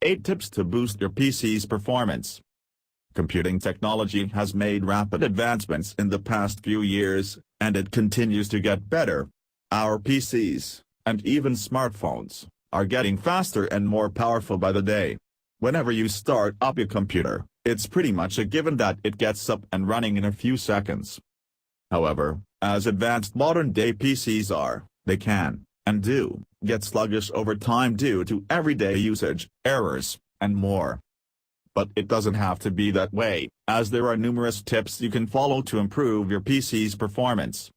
8 Tips to Boost Your PC's Performance. Computing technology has made rapid advancements in the past few years, and it continues to get better. Our PCs, and even smartphones, are getting faster and more powerful by the day. Whenever you start up your computer, it's pretty much a given that it gets up and running in a few seconds. However, as advanced modern-day PCs are, they can, and do, get sluggish over time due to everyday usage, errors, and more. But it doesn't have to be that way, as there are numerous tips you can follow to improve your PC's performance.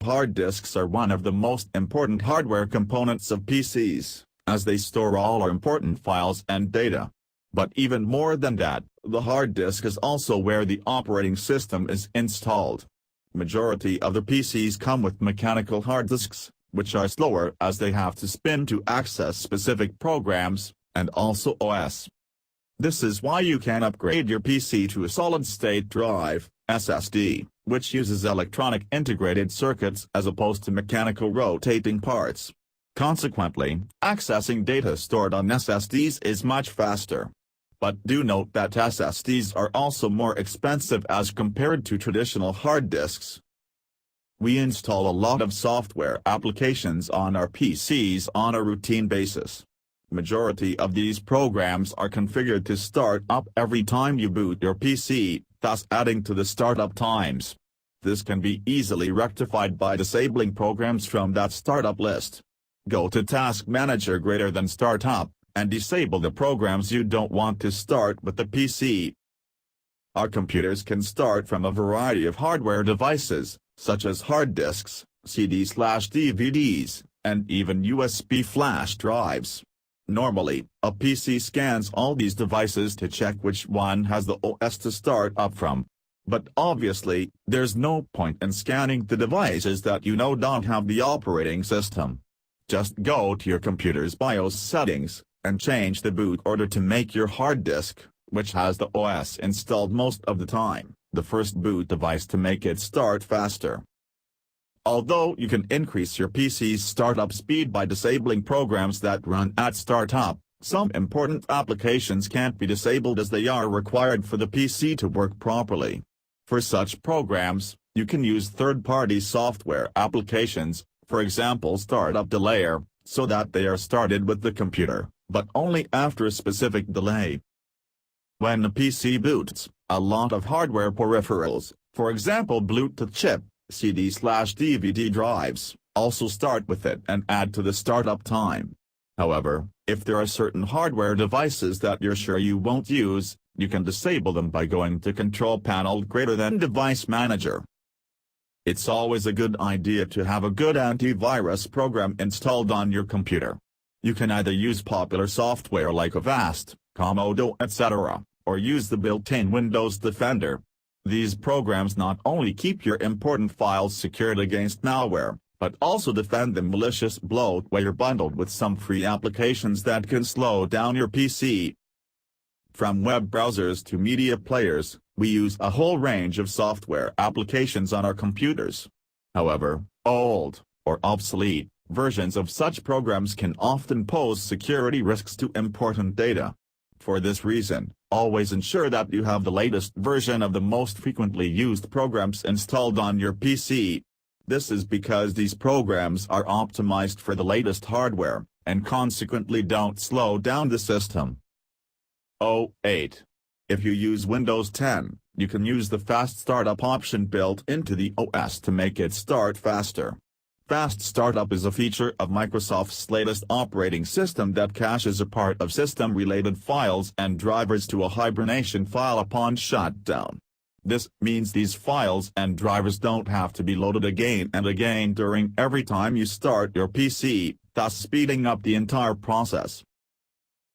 Hard disks are one of the most important hardware components of PCs, as they store all our important files and data. But even more than that, the hard disk is also where the operating system is installed. Majority of the PCs come with mechanical hard disks, which are slower as they have to spin to access specific programs, and also OS. This is why you can upgrade your PC to a solid-state drive, SSD, which uses electronic integrated circuits as opposed to mechanical rotating parts. Consequently, accessing data stored on SSDs is much faster. But do note that SSDs are also more expensive as compared to traditional hard disks. We install a lot of software applications on our PCs on a routine basis. Majority of these programs are configured to start up every time you boot your PC, thus adding to the startup times. This can be easily rectified by disabling programs from that startup list. Go to Task Manager greater than Startup, and disable the programs you don't want to start with the PC. Our computers can start from a variety of hardware devices, such as hard disks, CD/DVDs, and even USB flash drives. Normally, a PC scans all these devices to check which one has the OS to start up from. But obviously, there's no point in scanning the devices that you know don't have the operating system. Just go to your computer's BIOS settings, and change the boot order to make your hard disk, which has the OS installed most of the time, the first boot device to make it start faster. Although you can increase your PC's startup speed by disabling programs that run at startup, some important applications can't be disabled as they are required for the PC to work properly. For such programs, you can use third-party software applications, for example Startup Delayer, so that they are started with the computer, but only after a specific delay. When a PC boots, a lot of hardware peripherals, for example Bluetooth chip, CD/DVD drives, also start with it and add to the startup time. However, if there are certain hardware devices that you're sure you won't use, you can disable them by going to Control Panel greater than Device Manager. It's always a good idea to have a good antivirus program installed on your computer. You can either use popular software like Avast, Comodo, etc., or use the built-in Windows Defender. These programs not only keep your important files secured against malware, but also defend the malicious bloatware bundled with some free applications that can slow down your PC. From web browsers to media players, we use a whole range of software applications on our computers. However, old, or obsolete, versions of such programs can often pose security risks to important data. For this reason, always ensure that you have the latest version of the most frequently used programs installed on your PC. This is because these programs are optimized for the latest hardware, and consequently don't slow down the system. 8. If you use Windows 10, you can use the Fast Startup option built into the OS to make it start faster. Fast Startup is a feature of Microsoft's latest operating system that caches a part of system-related files and drivers to a hibernation file upon shutdown. This means these files and drivers don't have to be loaded again and again during every time you start your PC, thus speeding up the entire process.